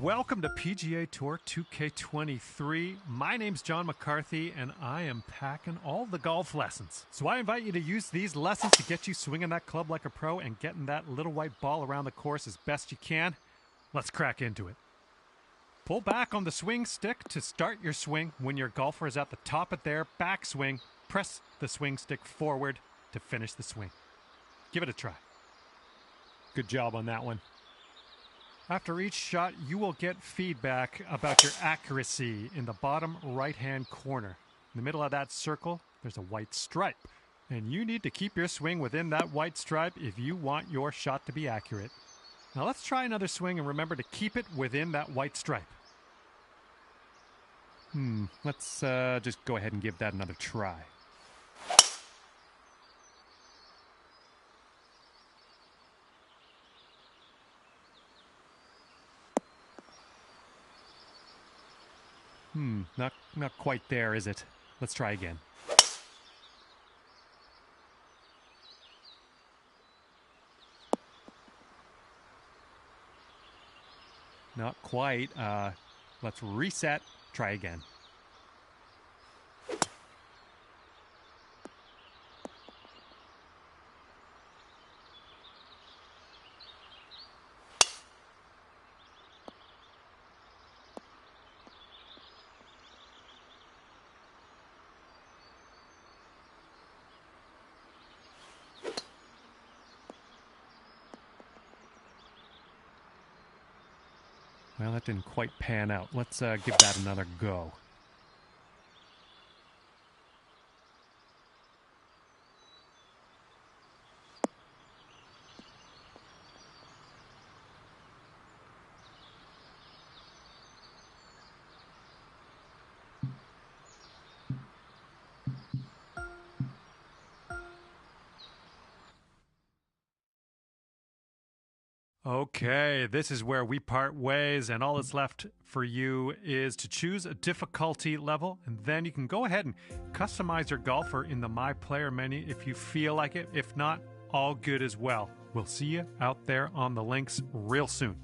Welcome to PGA Tour 2K23. My name's John McCarthy, and I am packing all the golf lessons. So I invite you to use these lessons to get you swinging that club like a pro and getting that little white ball around the course as best you can. Let's crack into it. Pull back on the swing stick to start your swing. When your golfer is at the top of their backswing, press the swing stick forward to finish the swing. Give it a try. Good job on that one. After each shot, you will get feedback about your accuracy in the bottom right-hand corner. In the middle of that circle, there's a white stripe. And you need to keep your swing within that white stripe if you want your shot to be accurate. Now let's try another swing and remember to keep it within that white stripe. Let's just go ahead and give that another try. Not quite there, is it? Let's try again. Not quite. Let's reset. Try again. Well, that didn't quite pan out. Let's give that another go. Okay, this is where we part ways, and all that's left for you is to choose a difficulty level, and then you can go ahead and customize your golfer in the My Player menu if you feel like it. If not, all good as well. We'll see you out there on the links real soon.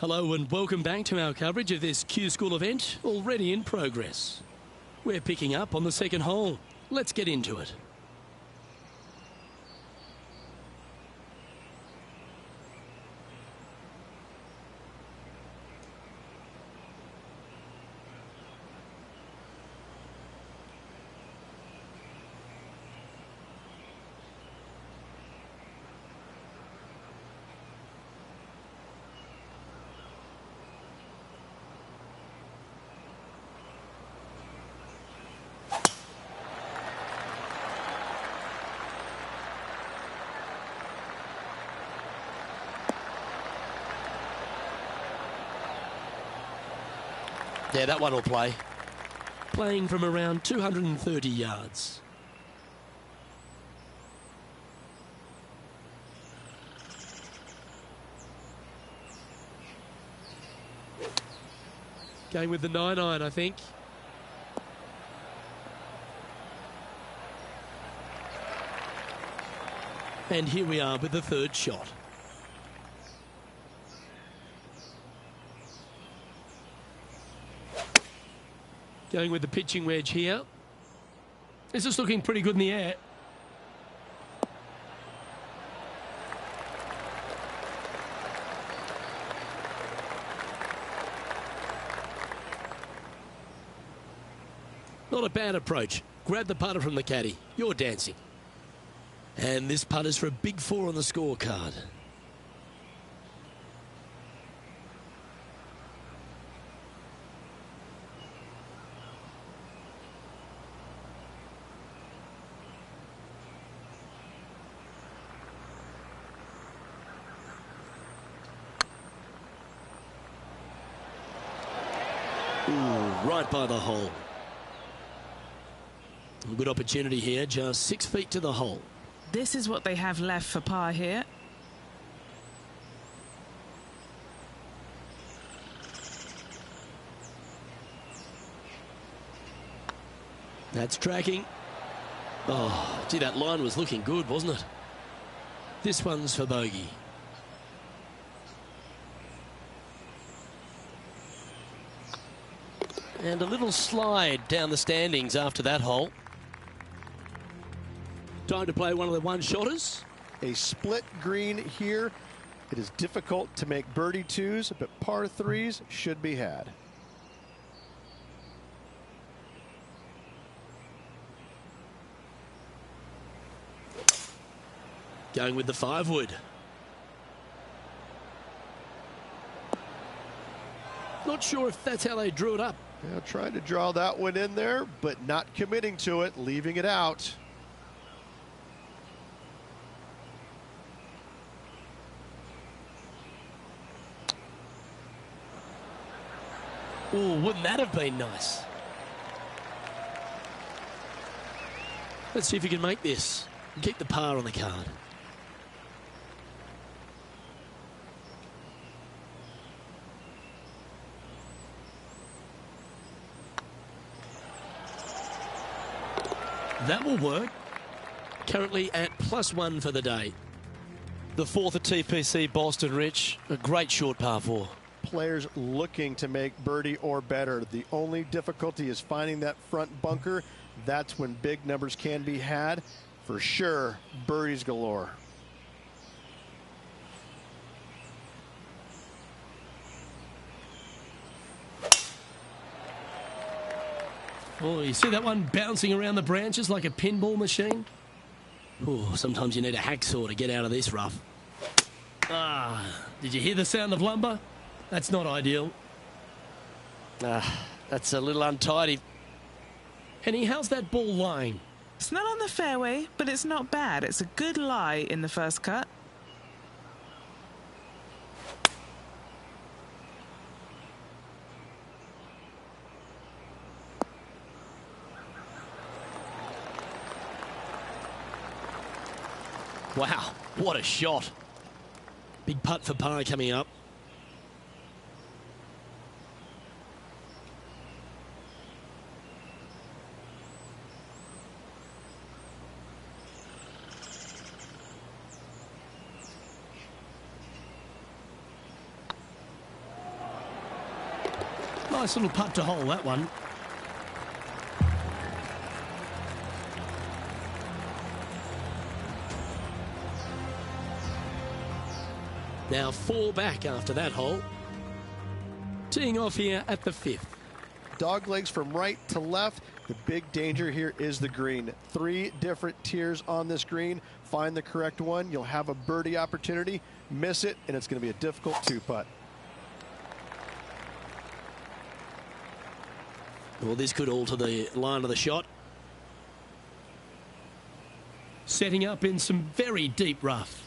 Hello and welcome back to our coverage of this Q School event, already in progress. We're picking up on the second hole. Let's get into it. Yeah, that one will play. Playing from around 230 yards. Going with the 9-iron, I think. And here we are with the third shot. Going with the pitching wedge here. This is looking pretty good in the air. Not a bad approach. Grab the putter from the caddy. You're dancing. And this putt is for a big 4 on the scorecard. Ooh, right by the hole. A good opportunity here, just 6 feet to the hole. This is what they have left for par here. That's tracking. Oh, gee, that line was looking good, wasn't it? This one's for bogey. And a little slide down the standings after that hole. Time to play one of the one-shotters. A split green here. It is difficult to make birdie twos, but par threes should be had. Going with the 5-wood. Not sure if that's how they drew it up. Yeah, trying to draw that one in there, but not committing to it, leaving it out. Oh, wouldn't that have been nice? Let's see if we can make this. Keep the par on the card. That will work. Currently at +1 for the day. The 4th at TPC Boston, Rich. A great short par 4. Players looking to make birdie or better. The only difficulty is finding that front bunker. That's when big numbers can be had. For sure, birdies galore. Oh, you see that one bouncing around the branches like a pinball machine? Oh, sometimes you need a hacksaw to get out of this rough. Ah, did you hear the sound of lumber? That's not ideal. That's a little untidy. Henny, how's that ball lying? It's not on the fairway, but it's not bad. It's a good lie in the first cut. Wow, what a shot. Big putt for par coming up. Nice little putt to hole, that one. Now 4 back after that hole. Teeing off here at the 5th. Dog legs from right to left. The big danger here is the green. 3 different tiers on this green. Find the correct one. You'll have a birdie opportunity. Miss it, and it's going to be a difficult 2-putt. Well, this could alter the line of the shot. Setting up in some very deep rough.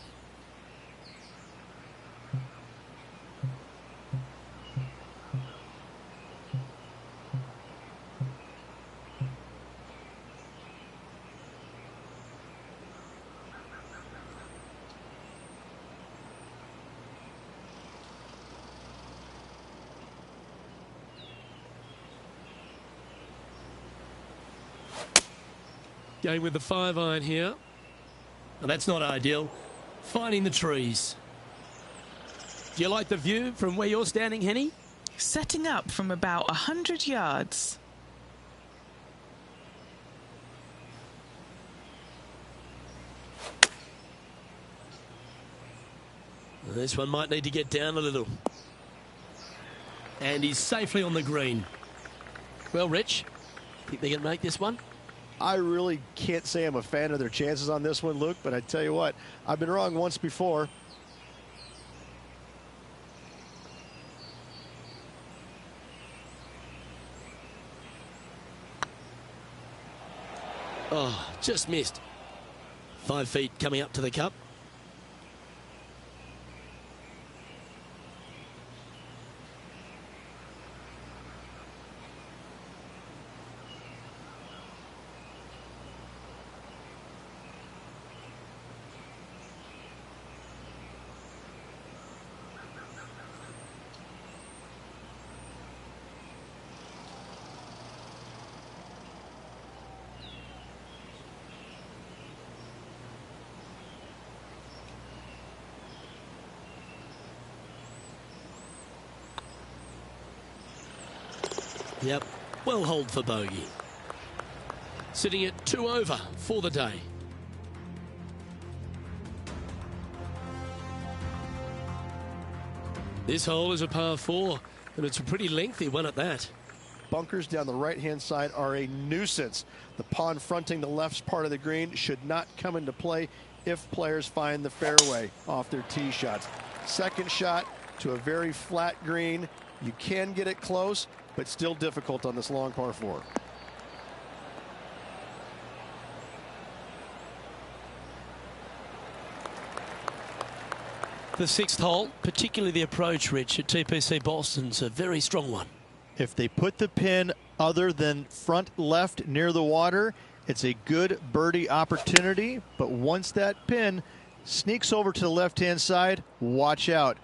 Going with the 5-iron here. Well, that's not ideal. Finding the trees. Do you like the view from where you're standing, Henny? Setting up from about 100 yards. This one might need to get down a little. And he's safely on the green. Well, Rich, think they can make this one? I really can't say I'm a fan of their chances on this one, Luke, but I tell you what, I've been wrong once before. Oh, just missed. 5 feet coming up to the cup. Yep, well holed for bogey. Sitting at 2 over for the day. This hole is a par 4, and it's a pretty lengthy one at that. Bunkers down the right-hand side are a nuisance. The pond fronting the left part of the green should not come into play if players find the fairway off their tee shots. Second shot to a very flat green. You can get it close, but still difficult on this long par 4. The 6th hole, particularly the approach, Rich, at TPC Boston's a very strong one. If they put the pin other than front left near the water, it's a good birdie opportunity. But once that pin sneaks over to the left-hand side, watch out.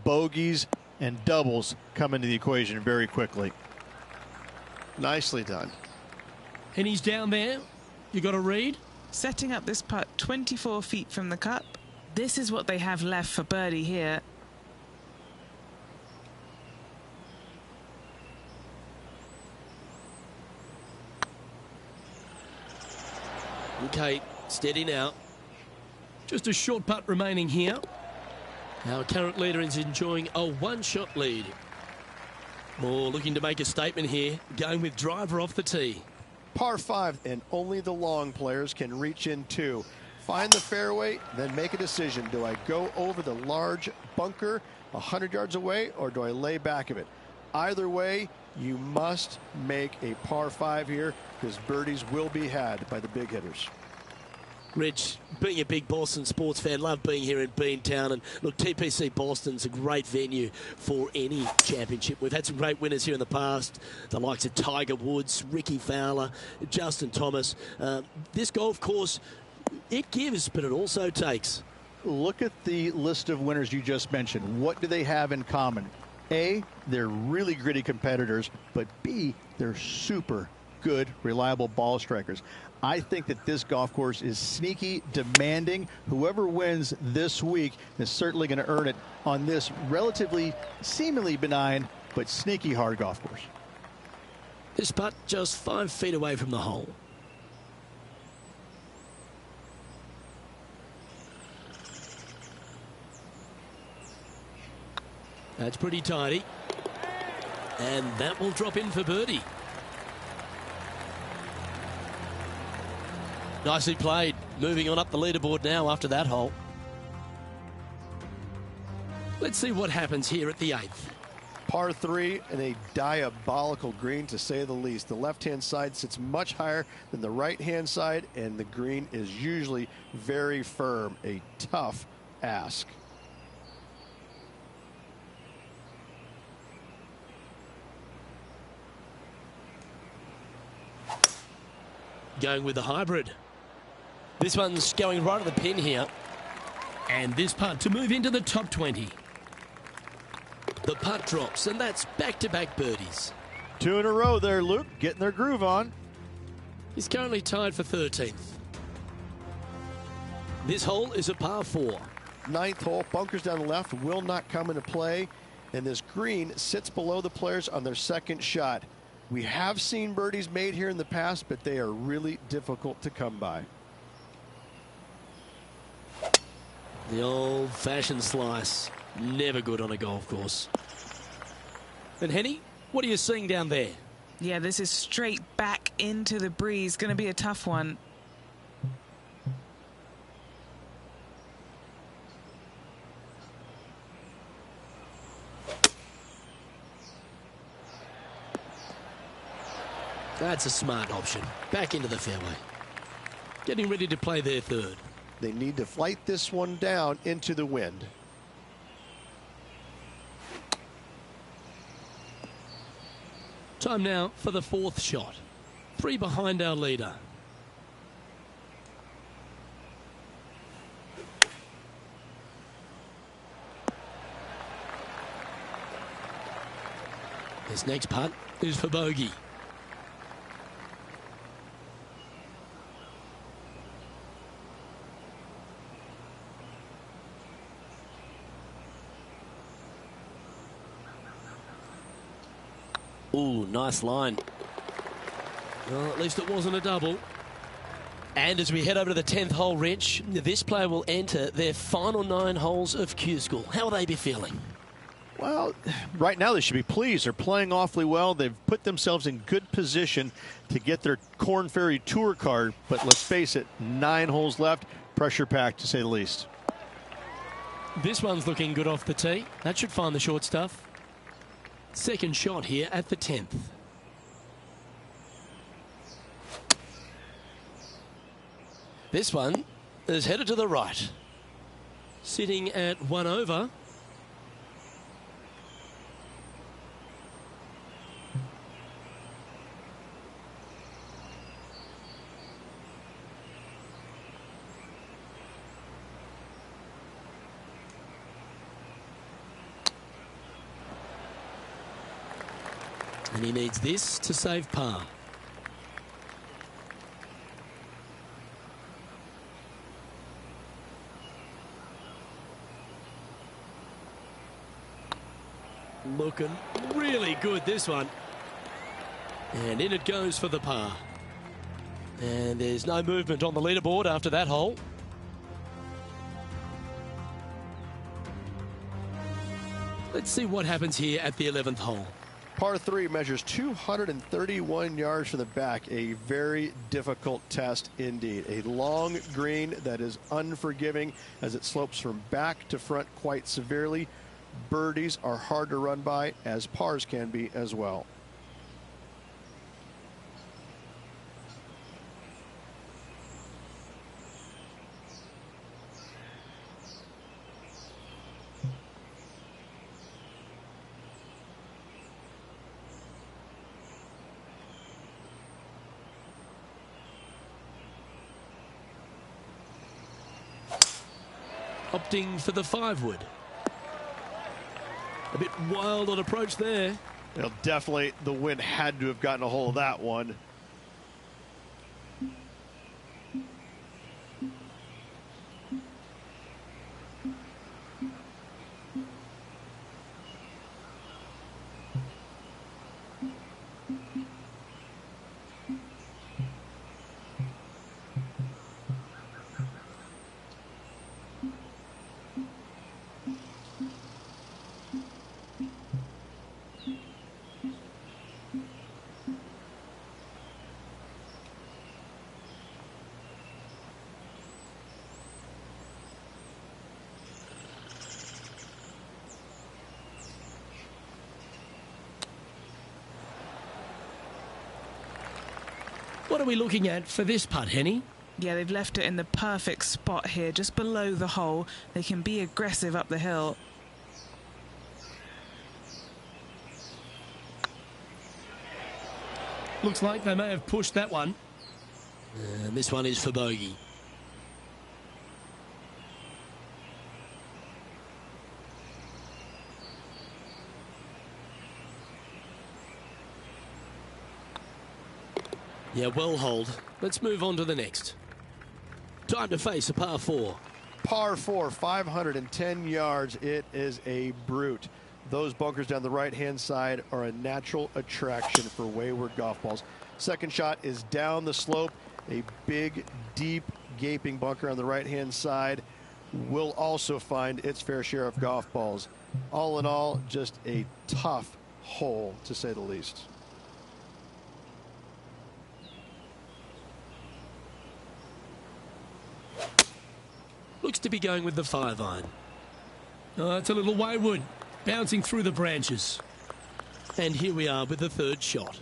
Bogeys and doubles come into the equation very quickly. Nicely done. And he's down there. You got a read? Setting up this putt 24 feet from the cup. This is what they have left for birdie here. Okay, steady now. Just a short putt remaining here. Our current leader is enjoying a 1-shot lead. Moore looking to make a statement here, going with driver off the tee. Par 5, and only the long players can reach in 2. Find the fairway, then make a decision. Do I go over the large bunker 100 yards away, or do I lay back of it? Either way, you must make a par 5 here, because birdies will be had by the big hitters. Rich, being a big Boston sports fan, love being here in Beantown. And look, TPC Boston's a great venue for any championship. We've had some great winners here in the past, the likes of Tiger Woods, Ricky Fowler, Justin Thomas. This golf course It gives, but it also takes. Look at the list of winners you just mentioned. What do they have in common? A, they're really gritty competitors, but B, they're super good, reliable ball strikers. I think that this golf course is sneaky, demanding. Whoever wins this week is certainly going to earn it on this relatively, seemingly benign, but sneaky hard golf course. This putt just 5 feet away from the hole. That's pretty tidy. And that will drop in for birdie. Nicely played. Moving on up the leaderboard now after that hole. Let's see what happens here at the 8th. Par 3 and a diabolical green, to say the least. The left-hand side sits much higher than the right-hand side, and the green is usually very firm. A tough ask. Going with the hybrid. This one's going right at the pin here. And this putt to move into the top 20. The putt drops, and that's back-to-back birdies. 2 in a row there, Luke, getting their groove on. He's currently tied for 13th. This hole is a par 4. 9th hole, bunkers down the left, will not come into play. And this green sits below the players on their second shot. We have seen birdies made here in the past, but they are really difficult to come by. The old-fashioned slice. Never good on a golf course. And Henny, what are you seeing down there? Yeah, this is straight back into the breeze. Going to be a tough one. That's a smart option. Back into the fairway. Getting ready to play their 3rd. They need to flight this one down into the wind. Time now for the 4th shot. 3 behind our leader. This next putt is for bogey. Ooh, nice line. Well, at least it wasn't a double. And as we head over to the 10th hole, Rich, this player will enter their final 9 holes of Q School. How will they be feeling? Well, right now they should be pleased. They're playing awfully well. They've put themselves in good position to get their Korn Ferry Tour card. But let's face it, 9 holes left. Pressure packed, to say the least. This one's looking good off the tee. That should find the short stuff. Second shot here at the 10th. This one is headed to the right. Sitting at 1 over. And he needs this to save par. Looking really good, this one. And in it goes for the par. And there's no movement on the leaderboard after that hole. Let's see what happens here at the 11th hole. Par 3 measures 231 yards from the back. A very difficult test indeed. A long green that is unforgiving as it slopes from back to front quite severely. Birdies are hard to run by, as pars can be as well. Opting for the 5-wood. A bit wild on approach there. Well, definitely the wind had to have gotten a hold of that one. What are we looking at for this putt, Henny? Yeah, they've left it in the perfect spot here, just below the hole. They can be aggressive up the hill. Looks like they may have pushed that one. And this one is for bogey. Yeah, well hold. Let's move on to the next. Time to face a par 4. Par 4, 510 yards. It is a brute. Those bunkers down the right-hand side are a natural attraction for wayward golf balls. Second shot is down the slope. A big, deep, gaping bunker on the right-hand side will also find its fair share of golf balls. All in all, just a tough hole, to say the least. Looks to be going with the 5-iron. Oh, it's a little wayward, bouncing through the branches. And here we are with the third shot.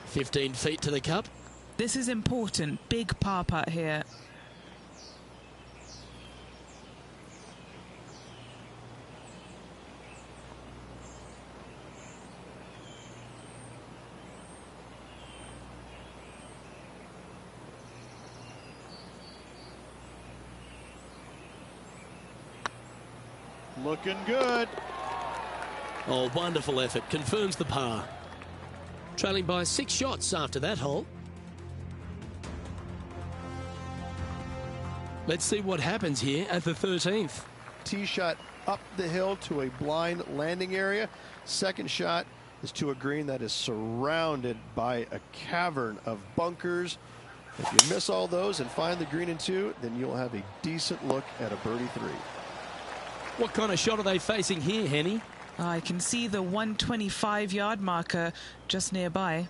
"15 feet to the cup." This is important. Big par putt here. Looking good. Oh, wonderful effort. Confirms the par. Trailing by 6 shots after that hole. Let's see what happens here at the 13th. Tee shot up the hill to a blind landing area. Second shot is to a green that is surrounded by a cavern of bunkers. If you miss all those and find the green in 2, then you'll have a decent look at a birdie 3. What kind of shot are they facing here, Henny? I can see the 125-yard marker just nearby.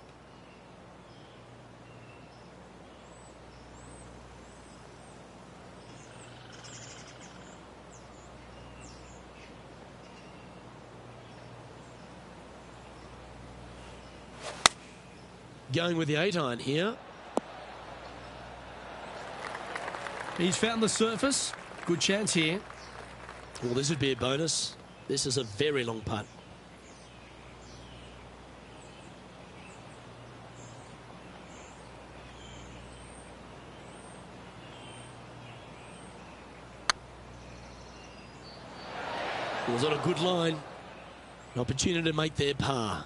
Going with the 8-iron here. He's found the surface. Good chance here. Well, this would be a bonus. This is a very long putt. It was on a good line. An opportunity to make their par.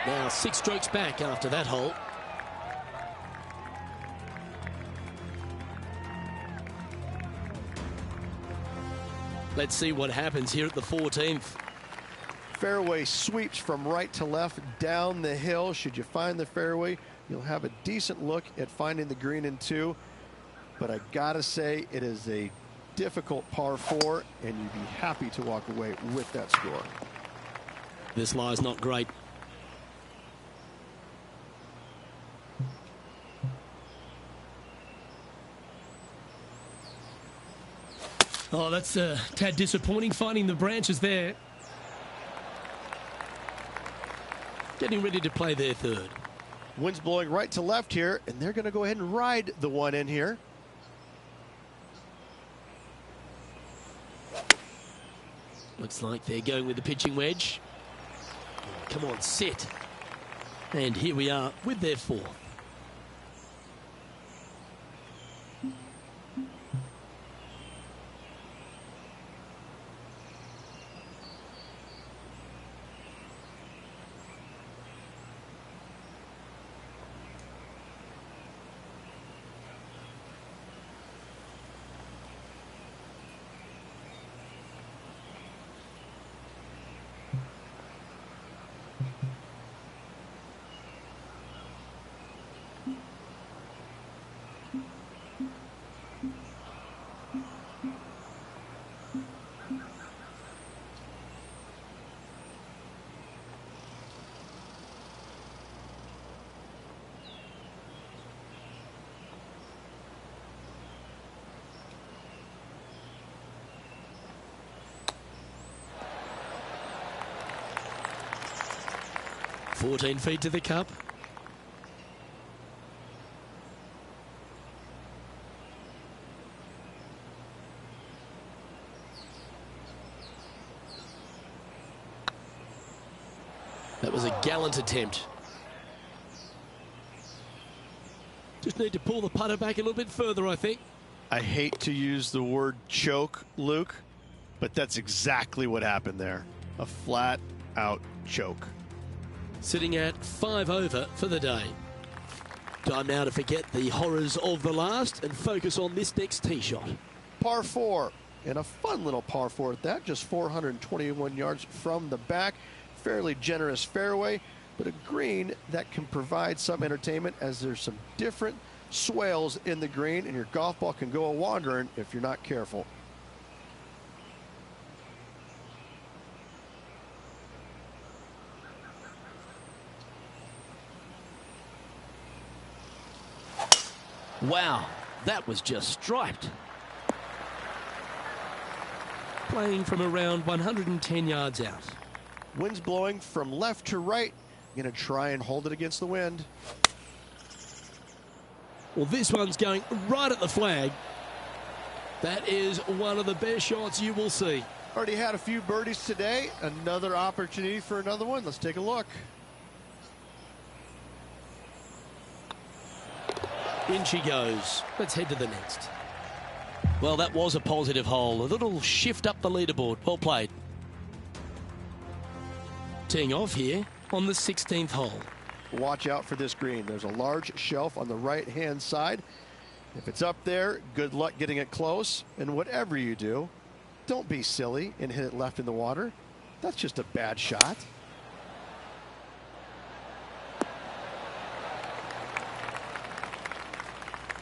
Now 6 strokes back after that hole. Let's see what happens here at the 14th. Fairway sweeps from right to left down the hill. Should you find the fairway, you'll have a decent look at finding the green in 2. But I gotta say, it is a difficult par 4, and you'd be happy to walk away with that score. This lie's not great. Oh, that's a tad disappointing, finding the branches there. Getting ready to play their third. Wind's blowing right to left here, and they're going to go ahead and ride the one in here. Looks like they're going with the pitching wedge. Come on, sit. And here we are with their fourth. $14 to the cup. That was a gallant attempt. Just need to pull the putter back a little bit further, I think. I hate to use the word choke, Luke, but that's exactly what happened there. A flat-out choke. Sitting at 5 over for the day. Time now to forget the horrors of the last and focus on this next tee shot. Par 4, and a fun little par 4 at that, just 421 yards from the back. Fairly generous fairway, but a green that can provide some entertainment as there's some different swales in the green, and your golf ball can go a-wandering if you're not careful. Wow, that was just striped. Playing from around 110 yards out. Wind's blowing from left to right. Going to try and hold it against the wind. Well, this one's going right at the flag. That is one of the best shots you will see. Already had a few birdies today. Another opportunity for another one. Let's take a look. In she goes. Let's head to the next. Well, that was a positive hole. A little shift up the leaderboard. Well played. Teeing off here on the 16th hole. Watch out for this green. There's a large shelf on the right-hand side. If it's up there, good luck getting it close. And whatever you do, don't be silly and hit it left in the water. That's just a bad shot.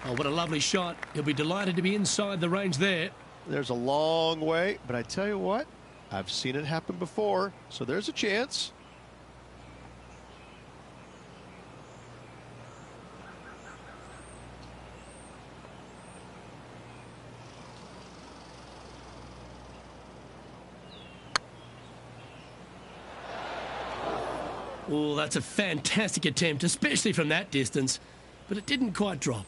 Oh, what a lovely shot. He'll be delighted to be inside the range there. There's a long way, but I tell you what, I've seen it happen before, so there's a chance. Oh, that's a fantastic attempt, especially from that distance, but it didn't quite drop.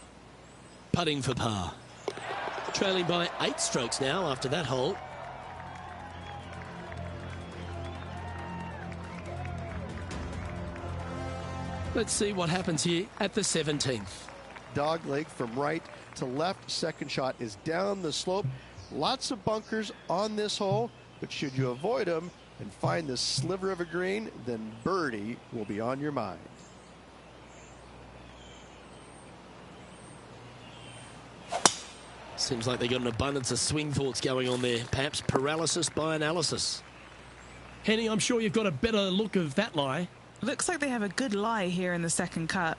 Putting for par. Trailing by 8 strokes now after that hole. Let's see what happens here at the 17th. Dog leg from right to left. Second shot is down the slope. Lots of bunkers on this hole, but should you avoid them and find this sliver of a green, then birdie will be on your mind. Seems like they got an abundance of swing thoughts going on there. Perhaps paralysis by analysis. Henny, I'm sure you've got a better look of that lie. Looks like they have a good lie here in the second cut.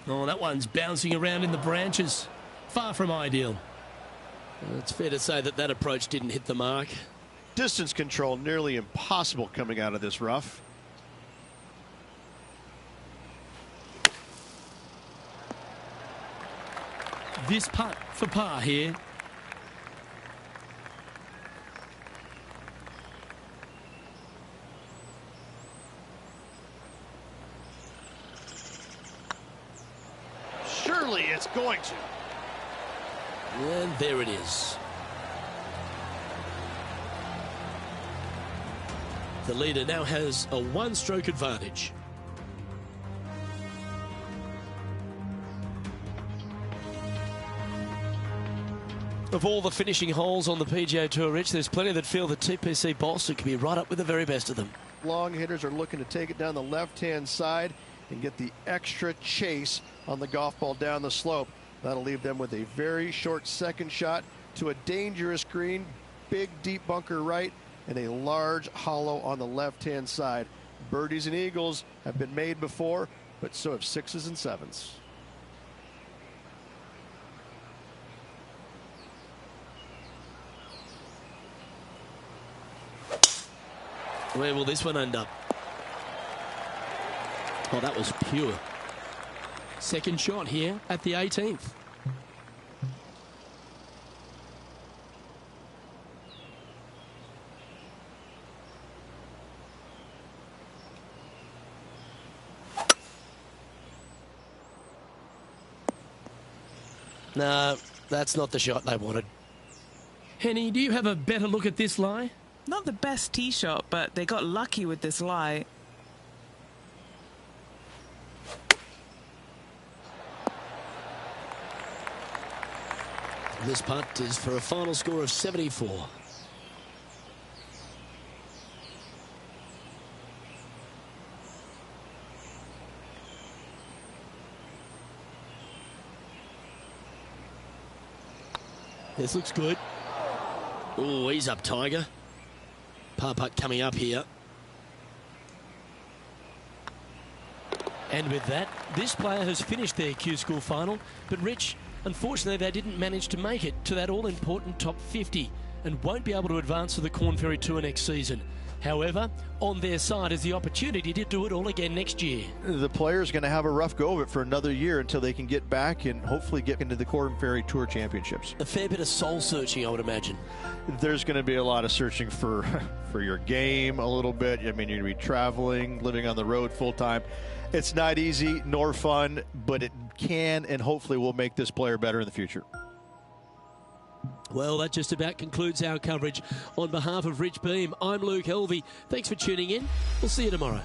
Oh, that one's bouncing around in the branches. Far from ideal. It's fair to say that that approach didn't hit the mark. Distance control nearly impossible coming out of this rough. This putt for par here. surely it's going to. And there it is. The leader now has a one-stroke advantage. Of all the finishing holes on the PGA Tour, Rich, there's plenty that feel that TPC Boston could be right up with the very best of them. Long hitters are looking to take it down the left-hand side and get the extra chase on the golf ball down the slope. That'll leave them with a very short second shot to a dangerous green, big deep bunker right, and a large hollow on the left-hand side. Birdies and eagles have been made before, but so have sixes and sevens. Where will this one end up? Oh, that was pure. Second shot here at the 18th. No, that's not the shot they wanted. Henny, do you have a better look at this lie? Not the best tee shot, but they got lucky with this lie. This putt is for a final score of 74. This looks good. Oh, he's up, Tiger. Par putt coming up here. And with that, this player has finished their Q School final. But Rich, unfortunately, they didn't manage to make it to that all-important top 50 and won't be able to advance to the Corn Ferry Tour next season. However, on their side is the opportunity to do it all again next year. The player's going to have a rough go of it for another year until they can get back and hopefully get into the Corn Ferry Tour Championships. A fair bit of soul-searching, I would imagine. There's going to be a lot of searching for your game a little bit. I mean, you're going to be traveling, living on the road full-time. It's not easy nor fun, but it can and hopefully will make this player better in the future. Well, that just about concludes our coverage. On behalf of Rich Beam, I'm Luke Helvey. Thanks for tuning in. We'll see you tomorrow.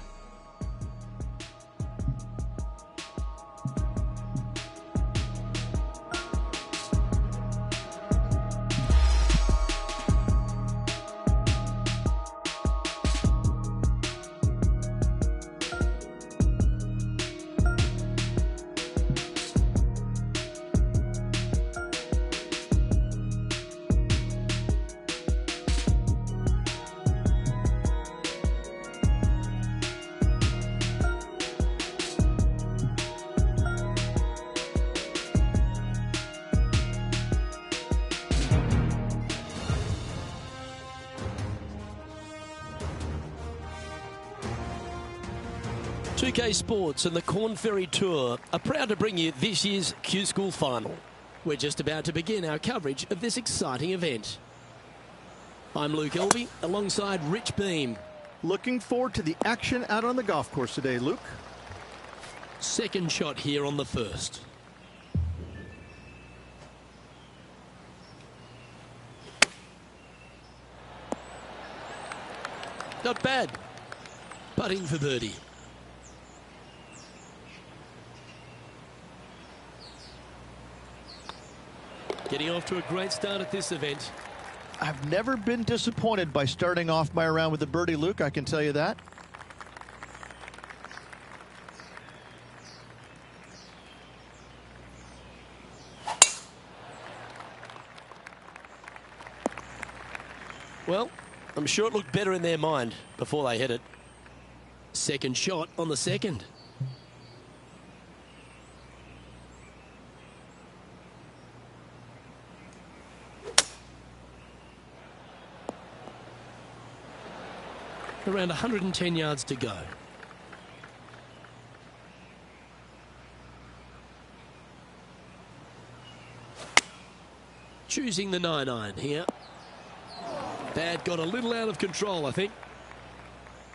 PGA2K Sports and the Corn Ferry Tour are proud to bring you this year's Q School Final. We're just about to begin our coverage of this exciting event. I'm Luke Helvey, alongside Rich Beam. Looking forward to the action out on the golf course today, Luke. Second shot here on the first. Not bad. Putting for birdie. Getting off to a great start at this event. I've never been disappointed by starting off my round with a birdie, Luke, I can tell you that. Well, I'm sure it looked better in their mind before they hit it. Second shot on the second. Around 110 yards to go. Choosing the 9-iron here. That got a little out of control, I think.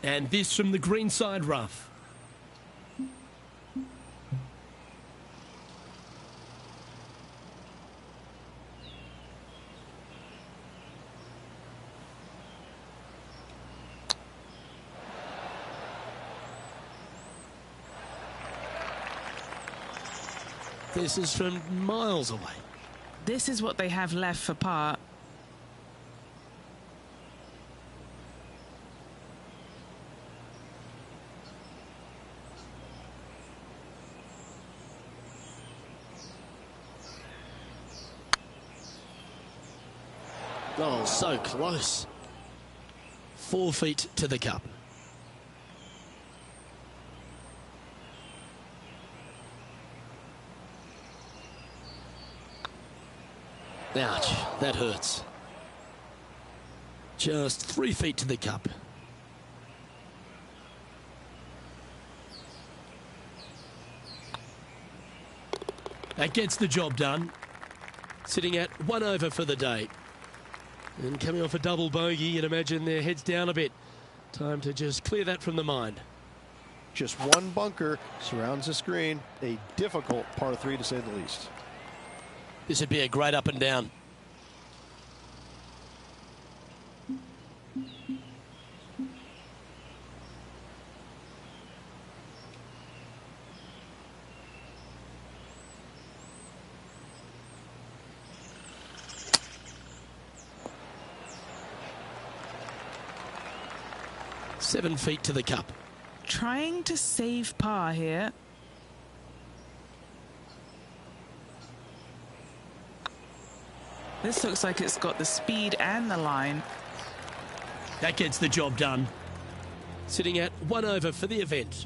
And this from the greenside rough. This is from miles away. This is what they have left for par. Oh, so close. 4 feet to the cup. Ouch, that hurts. Just 3 feet to the cup. That gets the job done. Sitting at 1 over for the day. And coming off a double bogey, you'd imagine their heads down a bit. Time to just clear that from the mind. Just one bunker surrounds the screen. A difficult par 3 to say the least. This would be a great up and down. Seven feet to the cup. Trying to save par here. This looks like it's got the speed and the line. That gets the job done. Sitting at 1 over for the event.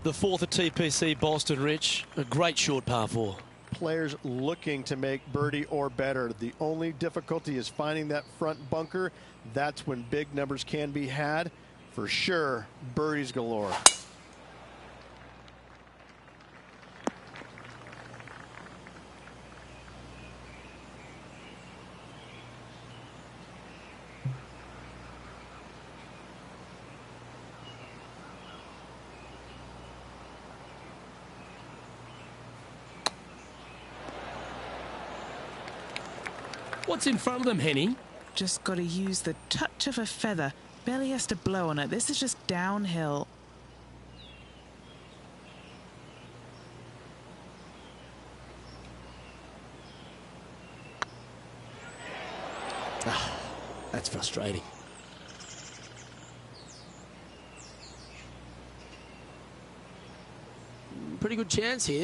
The fourth at TPC Boston, Rich. A great short par 4. Players looking to make birdie or better. The only difficulty is finding that front bunker. That's when big numbers can be had. For sure, birdies galore. What's in front of them, Henny? Just got to use the touch of a feather. Barely has to blow on it. This is just downhill. That's frustrating. Pretty good chance here.